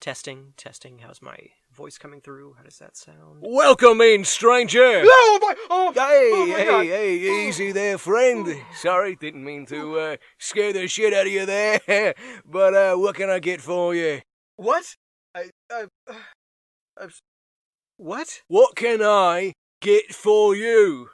Testing. How's my voice coming through? How does that sound? Welcome in, stranger! Oh my God. Hey, easy there, friend. Sorry, didn't mean to scare the shit out of you there. But what can I get for you? What? What? What can I get for you?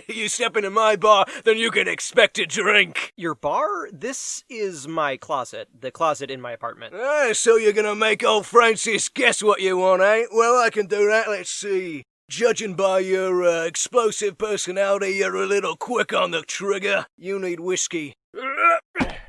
You step into my bar, then you can expect a drink. Your bar? This is my closet. The closet in my apartment. So you're gonna make old Francis guess what you want, eh? Well, I can do that. Let's see. Judging by your explosive personality, you're a little quick on the trigger. You need whiskey.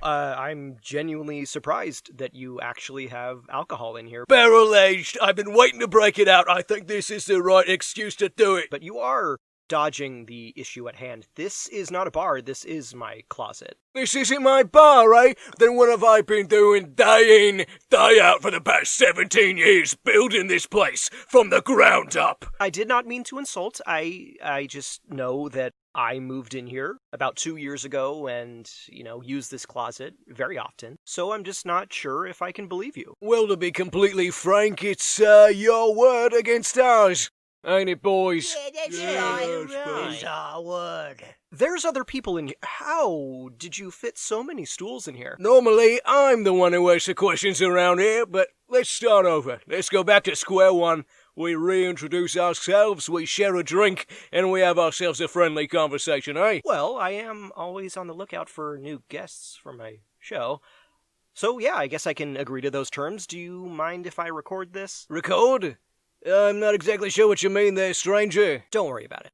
I'm genuinely surprised that you actually have alcohol in here. Barrel-aged. I've been waiting to break it out. I think this is the right excuse to do it. But you are dodging the issue at hand. This is not a bar, this is my closet. This isn't my bar, eh? Then what have I been doing day in, day out for the past 17 years, building this place from the ground up? I did not mean to insult. I just know that I moved in here about 2 years ago and, use this closet very often. So I'm just not sure if I can believe you. Well, to be completely frank, it's your word against ours. Ain't it, boys? Yeah, that's right. It's our word. There's other people in here. How did you fit so many stools in here? Normally, I'm the one who asks the questions around here, but let's start over. Let's go back to square one. We reintroduce ourselves, we share a drink, and we have ourselves a friendly conversation, eh? Well, I am always on the lookout for new guests for my show. So yeah, I guess I can agree to those terms. Do you mind if I record this? Record? I'm not exactly sure what you mean there, stranger. Don't worry about it.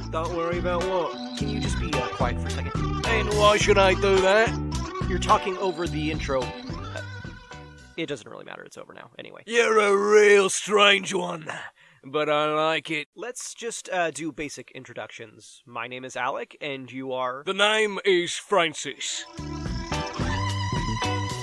Don't worry about what? Can you just be quiet for a second? And why should I do that? You're talking over the intro. It doesn't really matter, it's over now. Anyway. You're a real strange one, but I like it. Let's just do basic introductions. My name is Alec, and you are... The name is Francis.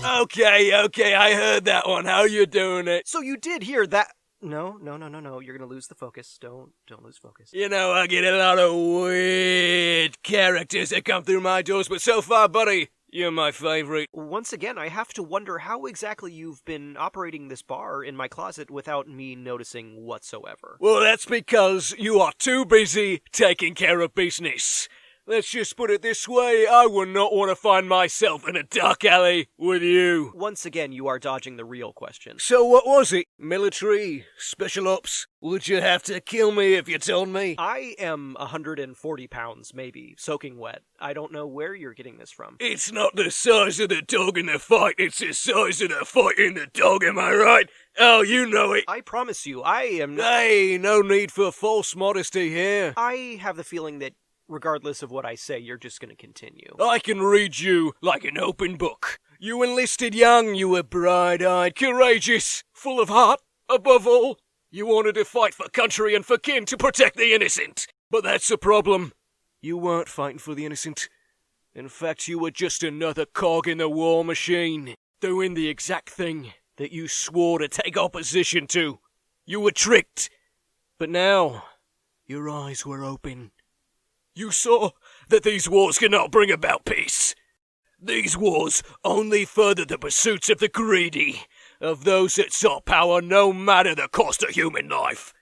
Okay, I heard that one. How you doing it? So you did hear that... No. You're gonna lose the focus. Don't lose focus. I get a lot of weird characters that come through my doors, but so far, buddy, you're my favorite. Once again, I have to wonder how exactly you've been operating this bar in my closet without me noticing whatsoever. Well, that's because you are too busy taking care of business. Let's just put it this way, I would not want to find myself in a dark alley with you. Once again, you are dodging the real question. So what was it? Military? Special ops? Would you have to kill me if you told me? I am 140 pounds, maybe, soaking wet. I don't know where you're getting this from. It's not the size of the dog in the fight, it's the size of the fight in the dog, am I right? Oh, you know it. I promise you, I am not... Hey, no need for false modesty here. I have the feeling that regardless of what I say, you're just gonna continue. I can read you like an open book. You enlisted young, you were bright-eyed, courageous, full of heart. Above all, you wanted to fight for country and for kin to protect the innocent. But that's the problem. You weren't fighting for the innocent. In fact, you were just another cog in the war machine, doing the exact thing that you swore to take opposition to. You were tricked. But now, your eyes were open. You saw that these wars cannot bring about peace. These wars only further the pursuits of the greedy, of those that sought power no matter the cost of human life.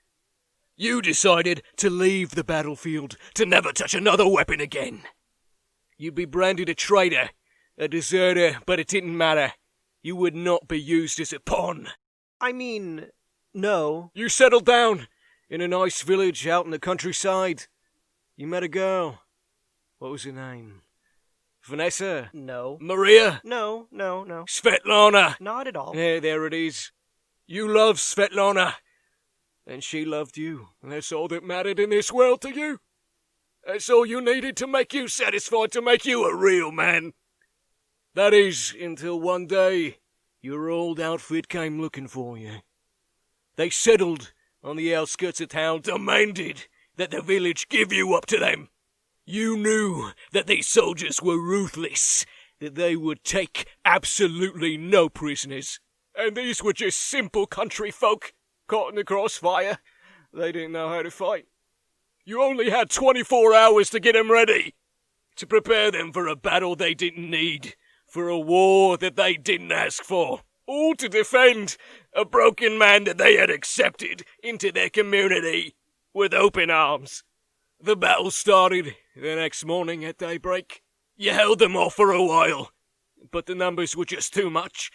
You decided to leave the battlefield, to never touch another weapon again. You'd be branded a traitor, a deserter, but it didn't matter. You would not be used as a pawn. I mean, no. You settled down in a nice village out in the countryside. You met a girl. What was her name? Vanessa? No. Maria? No. Svetlana? Not at all. Yeah, there it is. You loved Svetlana. And she loved you. And that's all that mattered in this world to you. That's all you needed to make you satisfied, to make you a real man. That is, until one day, your old outfit came looking for you. They settled on the outskirts of town, demanded that the village give you up to them. You knew that these soldiers were ruthless, that they would take absolutely no prisoners. And these were just simple country folk, caught in the crossfire. They didn't know how to fight. You only had 24 hours to get them ready, to prepare them for a battle they didn't need, for a war that they didn't ask for. all to defend a broken man that they had accepted into their community with open arms. The battle started the next morning at daybreak. You held them off for a while, but the numbers were just too much,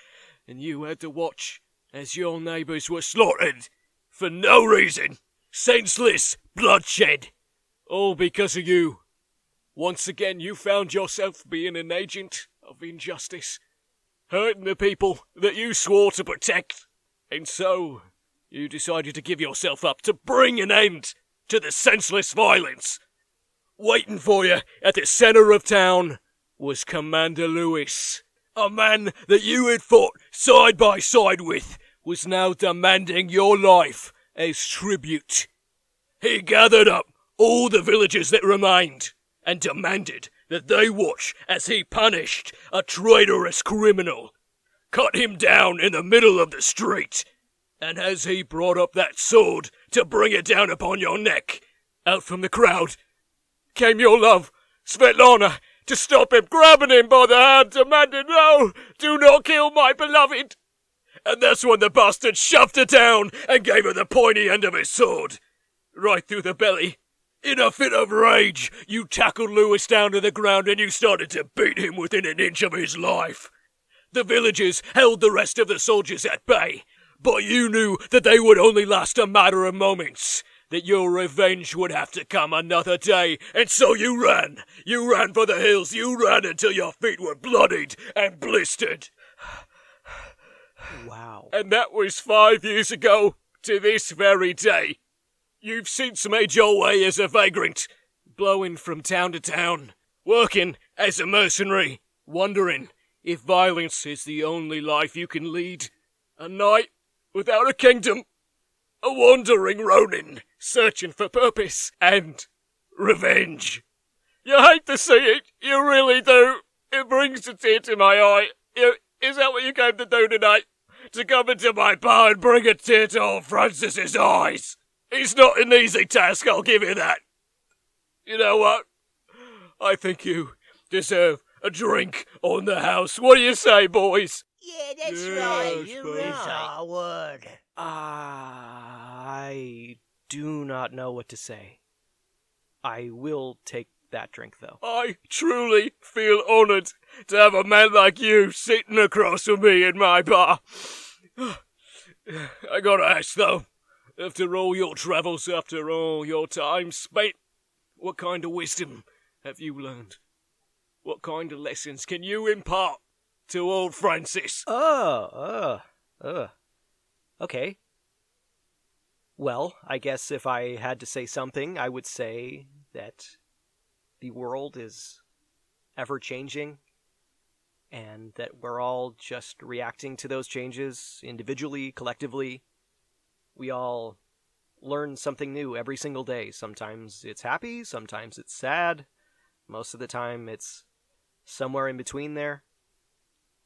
and you had to watch as your neighbours were slaughtered for no reason. Senseless bloodshed. All because of you. Once again, you found yourself being an agent of injustice, hurting the people that you swore to protect. And so, you decided to give yourself up to bring an end to the senseless violence. Waiting for you at the centre of town was Commander Lewis. A man that you had fought side by side with was now demanding your life as tribute. He gathered up all the villagers that remained and demanded that they watch as he punished a traitorous criminal, cut him down in the middle of the street, and as he brought up that sword to bring it down upon your neck, out from the crowd came your love, Svetlana, to stop him, grabbing him by the hand, demanding, "No, do not kill my beloved." And that's when the bastard shoved her down and gave her the pointy end of his sword, right through the belly. In a fit of rage, you tackled Lewis down to the ground and you started to beat him within an inch of his life. The villagers held the rest of the soldiers at bay, but you knew that they would only last a matter of moments, that your revenge would have to come another day, and so you ran. You ran for the hills, you ran until your feet were bloodied and blistered. Wow. And that was 5 years ago, to this very day. You've since made your way as a vagrant, blowing from town to town, working as a mercenary, wondering if violence is the only life you can lead. A knight without a kingdom, a wandering Ronin, searching for purpose and revenge. You hate to see it, you really do. It brings a tear to my eye. Is that what you came to do tonight? To come into my bar and bring a tear to old Francis's eyes? It's not an easy task, I'll give you that. You know what? I think you deserve a drink on the house. What do you say, boys? Yeah, that's Yes, right. You're but- right. It's our word. I do not know what to say. I will take that drink, though. I truly feel honoured to have a man like you sitting across from me in my bar. I gotta ask, though, after all your travels, after all your time spent, what kind of wisdom have you learned? What kind of lessons can you impart to old Francis? Okay. Well, I guess if I had to say something, I would say that the world is ever-changing, and that we're all just reacting to those changes individually, collectively. We all learn something new every single day. Sometimes it's happy, sometimes it's sad. Most of the time it's somewhere in between there.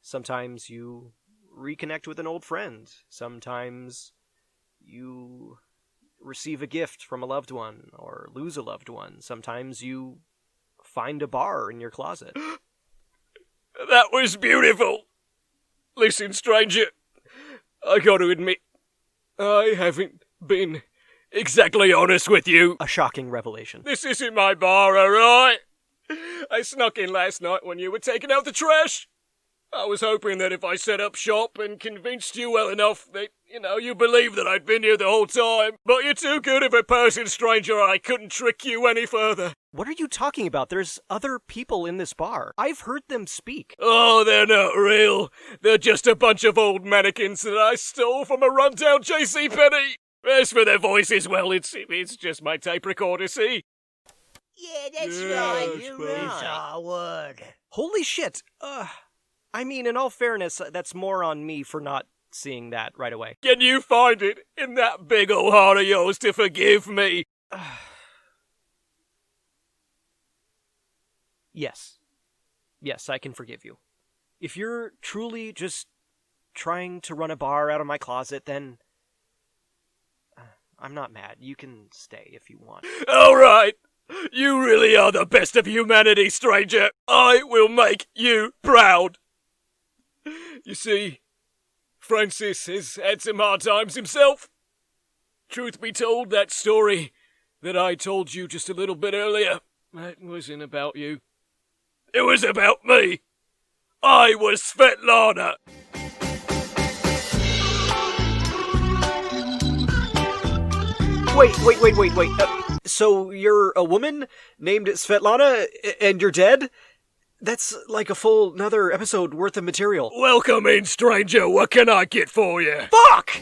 Sometimes you reconnect with an old friend. Sometimes you receive a gift from a loved one or lose a loved one. Sometimes you find a bar in your closet. That was beautiful. Listen, stranger, I gotta admit, I haven't been exactly honest with you. A shocking revelation. This isn't my bar, alright? I snuck in last night when you were taking out the trash. I was hoping that if I set up shop and convinced you well enough that, you believed that I'd been here the whole time. But you're too good of a person, stranger, I couldn't trick you any further. What are you talking about? There's other people in this bar. I've heard them speak. Oh, they're not real. They're just a bunch of old mannequins that I stole from a rundown JCPenney. As for their voices, well, it's just my tape recorder, see? Yeah, that's Yeah, right. that's You're right. right. It's our word. Holy shit. I mean, in all fairness, that's more on me for not seeing that right away. Can you find it in that big old heart of yours to forgive me? Yes. Yes, I can forgive you. If you're truly just trying to run a bar out of my closet, then I'm not mad. You can stay if you want. All right. You really are the best of humanity, stranger. I will make you proud. You see, Francis has had some hard times himself. Truth be told, that story that I told you just a little bit earlier, that wasn't about you. It was about me. I was Svetlana. Wait. So you're a woman named Svetlana, and you're dead? That's like a full another episode worth of material. Welcome in, stranger. What can I get for you? Fuck!